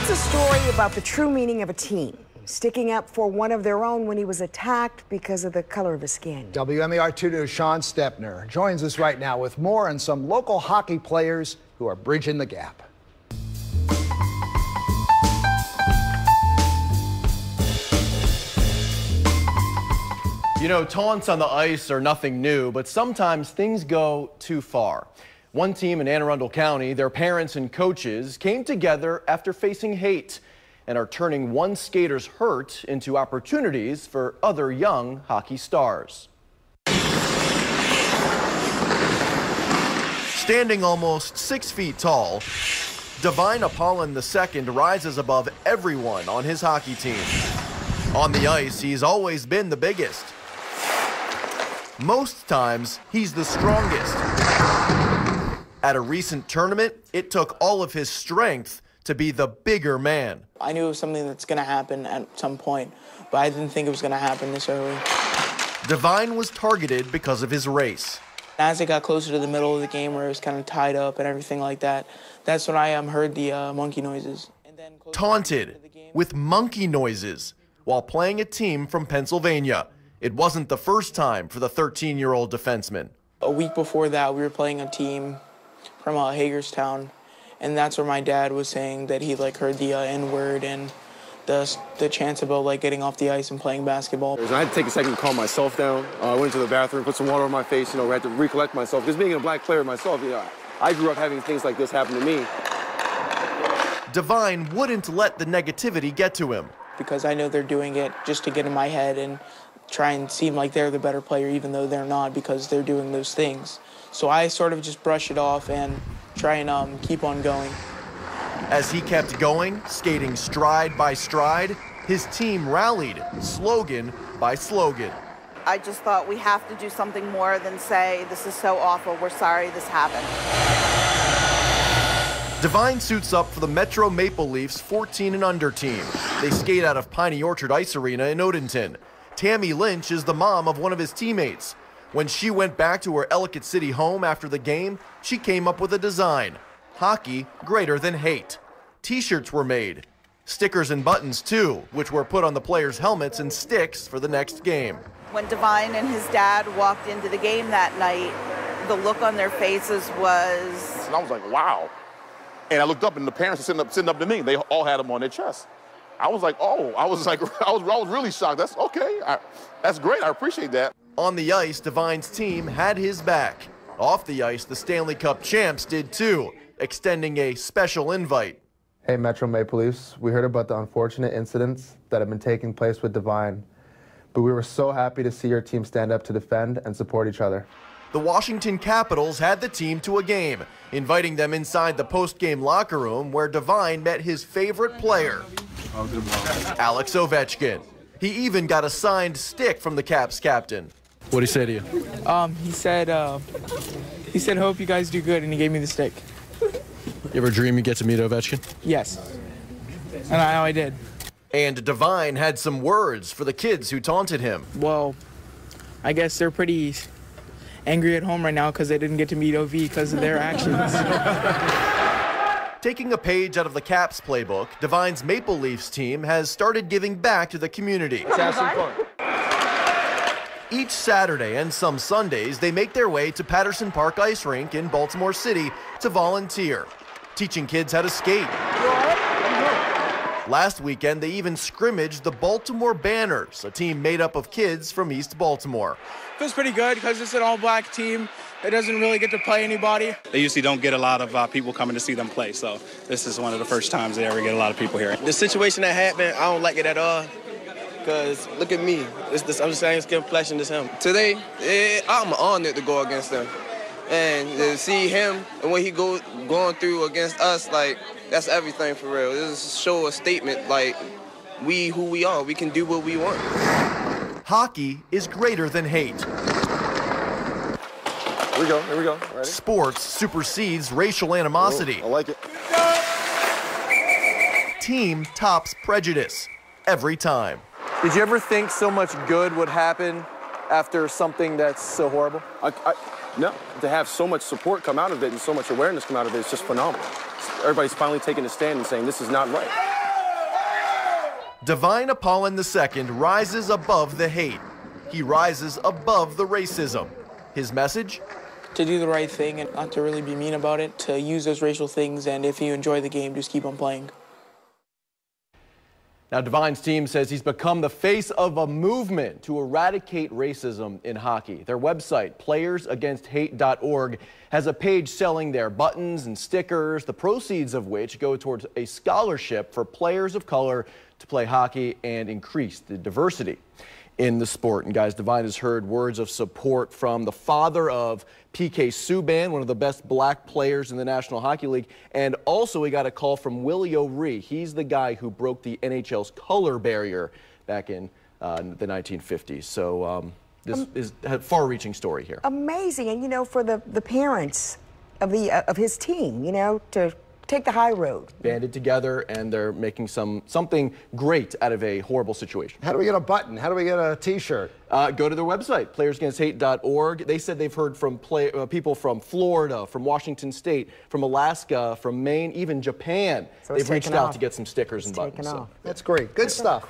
It's a story about the true meaning of a team, sticking up for one of their own when he was attacked because of the color of his skin. WMAR 2 News' Sean Stepner joins us right now with more on some local hockey players who are bridging the gap. You know, taunts on the ice are nothing new, but sometimes things go too far. One team in Anne Arundel County, their parents and coaches came together after facing hate and are turning one skater's hurt into opportunities for other young hockey stars. Standing almost 6 feet tall, Divine Apollon II rises above everyone on his hockey team. On the ice, he's always been the biggest. Most times, he's the strongest. At a recent tournament, it took all of his strength to be the bigger man. I knew it was something that's going to happen at some point, but I didn't think it was going to happen this early. Divine was targeted because of his race. As I got closer to the middle of the game where it was kind of tied up and everything like that, that's when I heard the monkey noises. And then taunted with monkey noises while playing a team from Pennsylvania. It wasn't the first time for the 13-year-old defenseman. A week before that, we were playing a team from Hagerstown, and that's where my dad was saying that he heard the N-word and the chance about getting off the ice and playing basketball. I had to take a second to calm myself down. I went to the bathroom, put some water on my face, I had to recollect myself. Because being a black player myself, I grew up having things like this happen to me. Divine wouldn't let the negativity get to him. Because I know they're doing it just to get in my head and try and seem like they're the better player, even though they're not, because they're doing those things. So I sort of just brush it off and try and keep on going. As he kept going, skating stride by stride, his team rallied, slogan by slogan. I just thought we have to do something more than say, this is so awful, we're sorry this happened. Divine suits up for the Metro Maple Leafs 14 and under team. They skate out of Piney Orchard Ice Arena in Odenton. Tammy Lynch is the mom of one of his teammates. When she went back to her Ellicott City home after the game, she came up with a design. Hockey greater than hate. T-shirts were made. Stickers and buttons too, which were put on the players' helmets and sticks for the next game. When Divine and his dad walked into the game that night, the look on their faces was... And I was like, wow. And I looked up and the parents were sitting up to me. They all had them on their chest. I was like, oh, I was really shocked. That's okay. That's great. I appreciate that. On the ice, Divine's team had his back. Off the ice, the Stanley Cup champs did too, extending a special invite. Hey, Metro Maple Leafs, we heard about the unfortunate incidents that have been taking place with Divine, but we were so happy to see your team stand up to defend and support each other. The Washington Capitals had the team to a game, inviting them inside the post-game locker room where Divine met his favorite player, Alex Ovechkin. He even got a signed stick from the Caps captain. What'd he say to you? He said, hope you guys do good, and he gave me the stick. You ever dream you get to meet Ovechkin? Yes, and I did. And Divine had some words for the kids who taunted him. Well, I guess they're pretty angry at home right now because they didn't get to meet OV because of their actions. Taking a page out of the Caps playbook, Divine's Maple Leafs team has started giving back to the community. Let's have some fun. Each Saturday and some Sundays, they make their way to Patterson Park Ice Rink in Baltimore City to volunteer, teaching kids how to skate. Last weekend, they even scrimmaged the Baltimore Banners, a team made up of kids from East Baltimore. Feels pretty good because it's an all-black team that doesn't really get to play anybody. They usually don't get a lot of people coming to see them play, so this is one of the first times they ever get a lot of people here. The situation that happened, I don't like it at all. Because look at me, I'm the same skin flesh as him. Today, I'm honored to go against him. And to see him and what he going through against us, that's everything for real. This show a statement, we who we are, we can do what we want. Hockey is greater than hate. Here we go. Ready? Sports supersedes racial animosity. I like it. Team tops prejudice every time. Did you ever think so much good would happen after something that's so horrible? No. To have so much support come out of it and so much awareness come out of it is just phenomenal. Everybody's finally taking a stand and saying this is not right. Divine Apollon II rises above the hate. He rises above the racism. His message? To do the right thing and not to really be mean about it, to use those racial things, and if you enjoy the game, just keep on playing. Now, Divine's team says he's become the face of a movement to eradicate racism in hockey. Their website, playersagainst.hate.org, has a page selling their buttons and stickers, the proceeds of which go towards a scholarship for players of color to play hockey and increase the diversity in the sport. And guys, Divine has heard words of support from the father of PK Subban, one of the best black players in the National Hockey League. And also he got a call from Willie O'Ree. He's the guy who broke the NHL's color barrier back in the 1950s. So this is a far-reaching story here. Amazing. And, you know, for the parents of his team, you know, to take the high road. Banded together, and they're making something great out of a horrible situation. How do we get a button? How do we get a T-shirt? Go to their website, playersagainst.hate.org. They said they've heard from people from Florida, from Washington State, from Alaska, from Maine, even Japan. So they've reached out to get some stickers and buttons. That's great. Good stuff.